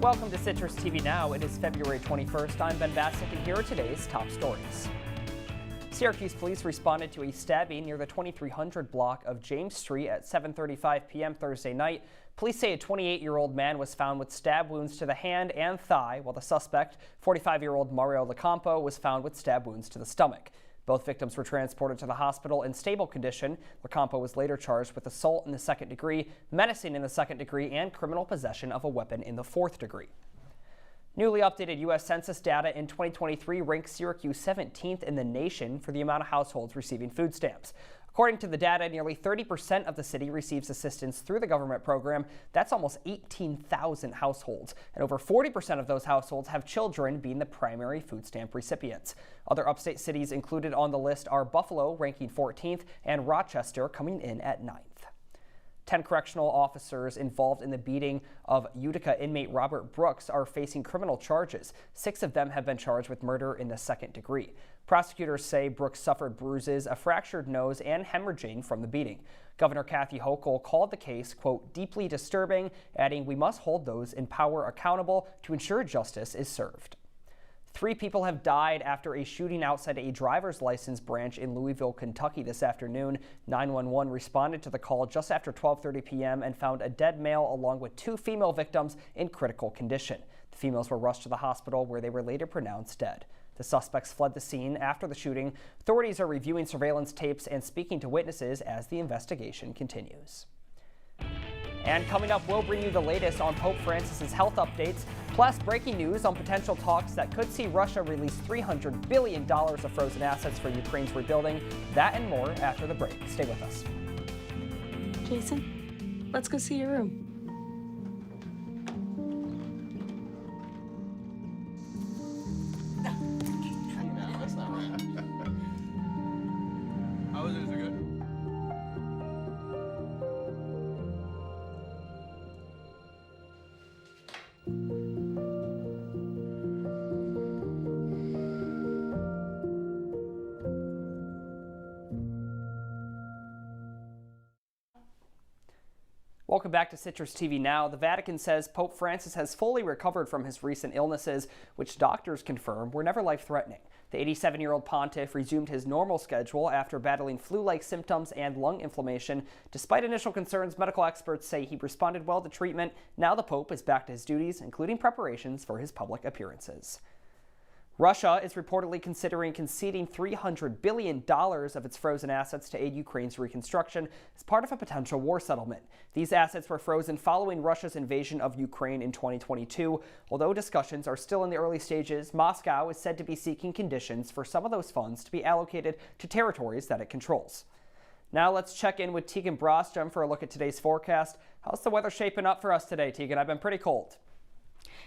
Welcome to Citrus TV Now. It is February 21st. I'm Ben Bascuk, and here are today's top stories. Syracuse police responded to a stabbing near the 2300 block of James Street at 7:35 p.m. Thursday night. Police say a 28-year-old man was found with stab wounds to the hand and thigh, while the suspect, 45-year-old Mario Lacampo, was found with stab wounds to the stomach. Both victims were transported to the hospital in stable condition. Lacampo was later charged with assault in the second degree, menacing in the second degree, and criminal possession of a weapon in the fourth degree. Newly updated U.S. Census data in 2023 ranks Syracuse 17th in the nation for the amount of households receiving food stamps. According to the data, nearly 30% of the city receives assistance through the government program. That's almost 18,000 households, and over 40% of those households have children being the primary food stamp recipients. Other upstate cities included on the list are Buffalo, ranking 14th, and Rochester coming in at 9th. 10 correctional officers involved in the beating of Utica inmate Robert Brooks are facing criminal charges. 6 of them have been charged with murder in the second degree. Prosecutors say Brooks suffered bruises, a fractured nose, and hemorrhaging from the beating. Governor Kathy Hochul called the case, quote, deeply disturbing, adding, "We must hold those in power accountable to ensure justice is served." 3 people have died after a shooting outside a driver's license branch in Louisville, Kentucky this afternoon. 911 responded to the call just after 12:30 p.m. and found a dead male along with 2 female victims in critical condition. The females were rushed to the hospital where they were later pronounced dead. The suspects fled the scene after the shooting. Authorities are reviewing surveillance tapes and speaking to witnesses as the investigation continues. And coming up, we'll bring you the latest on Pope Francis's health updates, plus breaking news on potential talks that could see Russia release $300 billion of frozen assets for Ukraine's rebuilding. That and more after the break. Stay with us. Jason, let's go see your room. That's not right. How is it? Is it good? Welcome back to Citrus TV Now. The Vatican says Pope Francis has fully recovered from his recent illnesses, which doctors confirm were never life-threatening. The 87-year-old pontiff resumed his normal schedule after battling flu-like symptoms and lung inflammation. Despite initial concerns, medical experts say he responded well to treatment. Now the Pope is back to his duties, including preparations for his public appearances. Russia is reportedly considering conceding $300 billion of its frozen assets to aid Ukraine's reconstruction as part of a potential war settlement. These assets were frozen following Russia's invasion of Ukraine in 2022. Although discussions are still in the early stages, Moscow is said to be seeking conditions for some of those funds to be allocated to territories that it controls. Now let's check in with Teaghan Brostrom for a look at today's forecast. How's the weather shaping up for us today, Teaghan? I've been pretty cold.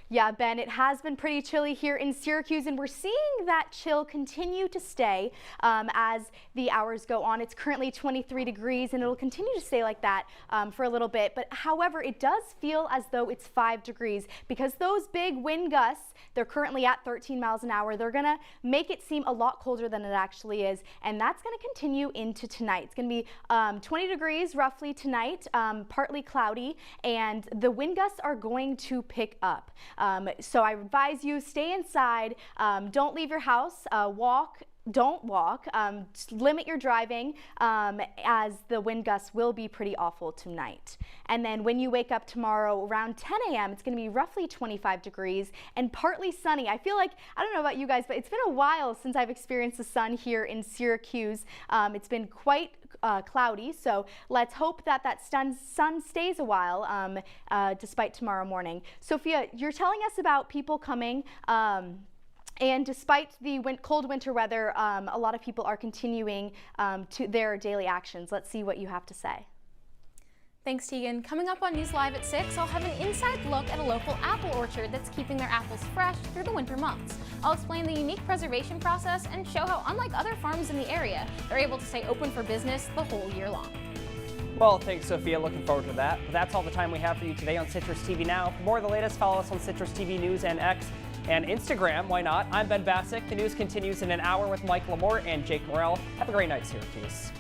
Yeah, Ben, it has been pretty chilly here in Syracuse, and we're seeing that chill continue to stay as the hours go on. It's currently 23 degrees, and it'll continue to stay like that for a little bit. But however, it does feel as though it's 5 degrees because those big wind gusts, they're currently at 13 miles an hour. They're going to make it seem a lot colder than it actually is, and that's going to continue into tonight. It's going to be 20 degrees roughly tonight, partly cloudy, and the wind gusts are going to pick up. So I advise you stay inside, don't leave your house, don't walk, limit your driving as the wind gusts will be pretty awful tonight. And then when you wake up tomorrow around 10 a.m., it's going to be roughly 25 degrees and partly sunny. I feel like, I don't know about you guys, but it's been a while since I've experienced the sun here in Syracuse. It's been quite cloudy, so let's hope that sun stays a while despite tomorrow morning. Sophia, you're telling us about people coming and despite the cold winter weather, a lot of people are continuing to their daily actions. Let's see what you have to say. Thanks, Teaghan. Coming up on News Live at 6, I'll have an inside look at a local apple orchard that's keeping their apples fresh through the winter months. I'll explain the unique preservation process and show how, unlike other farms in the area, they're able to stay open for business the whole year long. Well, thanks, Sophia. Looking forward to that. But that's all the time we have for you today on Citrus TV Now. For more of the latest, follow us on Citrus TV News and X and Instagram. Why not? I'm Ben Bascuk. The news continues in an hour with Mike Lamort and Jake Morrell. Have a great night, Syracuse.